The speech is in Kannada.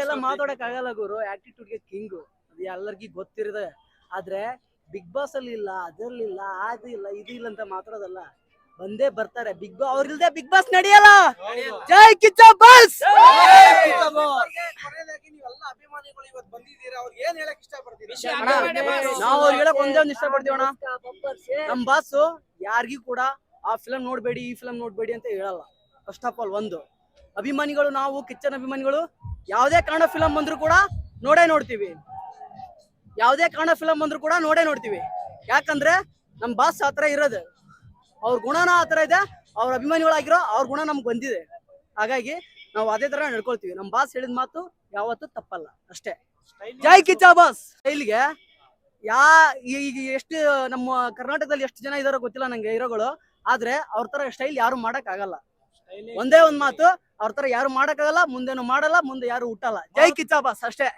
ಎಲ್ಲ ಮಾತಾಡಕ್ ಆಗಲ್ಲ ಗುರು. ಆಟಿಟ್ಯೂಡ್ ಗೆ ಕಿಂಗು, ಅದು ಎಲ್ಲರಿಗೂ ಗೊತ್ತಿರದೆ. ಆದ್ರೆ ಬಿಗ್ ಬಾಸ್ ಅಲ್ಲಿ ಇಲ್ಲ, ಅದ್ರಲ್ಲಿಲ್ಲ, ಅದು ಇಲ್ಲ, ಇದು ಇಲ್ಲ ಅಂತ ಮಾತಾಡೋದಲ್ಲ. ಬಂದೇ ಬರ್ತಾರೆ ಬಿಗ್ ಬಾಸ್. ಅವ್ರಿಲ್ದೆ ಬಿಗ್ ಬಾಸ್ ನಡೆಯಲ್ಲ. ಜೈ ಕಿಚ್ಚ ಬಾಸ್. ನಾವು ಅವ್ರಿಗೆ ಹೇಳಕ್ ಒಂದೇ ಒಂದ್ ಇಷ್ಟ ಪಡ್ತೀವಣ್ಣ. ನಮ್ ಬಾಸ್ ಯಾರಿಗೂ ಕೂಡ ಆ ಫಿಲಂ ನೋಡ್ಬೇಡಿ, ಈ ಫಿಲಂ ನೋಡ್ಬೇಡಿ ಅಂತ ಹೇಳಲ್ಲ. ಫಸ್ಟ್ ಆಫ್ ಆಲ್ ಒಂದು ಅಭಿಮಾನಿಗಳು, ನಾವು ಕಿಚ್ಚನ್ ಅಭಿಮಾನಿಗಳು ಯಾವುದೇ ಕನ್ನಡ ಫಿಲಂ ಬಂದ್ರು ಕೂಡ ನೋಡೇ ನೋಡ್ತೀವಿ. ಯಾವುದೇ ಕನ್ನಡ ಫಿಲಂ ಬಂದ್ರು ಕೂಡ ನೋಡೇ ನೋಡ್ತೀವಿ. ಯಾಕಂದ್ರೆ ನಮ್ ಬಾಸ್ ಆತರ ಇರೋದು, ಅವ್ರ ಗುಣನ ಆತರ ಇದೆ. ಅವ್ರ ಅಭಿಮಾನಿಗಳಾಗಿರೋ ಅವ್ರ ಗುಣ ನಮ್ಗೆ ಬಂದಿದೆ. ಹಾಗಾಗಿ ನಾವು ಅದೇ ತರ ನಡ್ಕೊಳ್ತೀವಿ. ನಮ್ ಬಾಸ್ ಹೇಳಿದ ಮಾತು ಯಾವತ್ತೂ ತಪ್ಪಲ್ಲ, ಅಷ್ಟೇ. ಜೈ ಕಿಚ್ಚ ಬಾಸ್. ಸ್ಟೈಲ್ಗೆ ಈಗ ಎಷ್ಟು ನಮ್ಮ ಕರ್ನಾಟಕದಲ್ಲಿ ಎಷ್ಟು ಜನ ಇದಾರೋ ಗೊತ್ತಿಲ್ಲ ನಂಗೆ ಹೀರೋಗಳು. ಆದ್ರೆ ಅವ್ರ ತರ ಸ್ಟೈಲ್ ಯಾರು ಮಾಡಕ್ ಆಗಲ್ಲ. ಒಂದೇ ಒಂದ್ ಮಾತು, ಅವ್ರ ತರ ಯಾರು ಮಾಡಕ್ ಆಗಲ್ಲ, ಮುಂದೆನು ಮಾಡಲ್ಲ, ಮುಂದೆ ಯಾರು ಹುಟ್ಟಲ್ಲ. ಜೈ ಕಿಚ್ಚ ಬಾಸ್, ಅಷ್ಟೇ.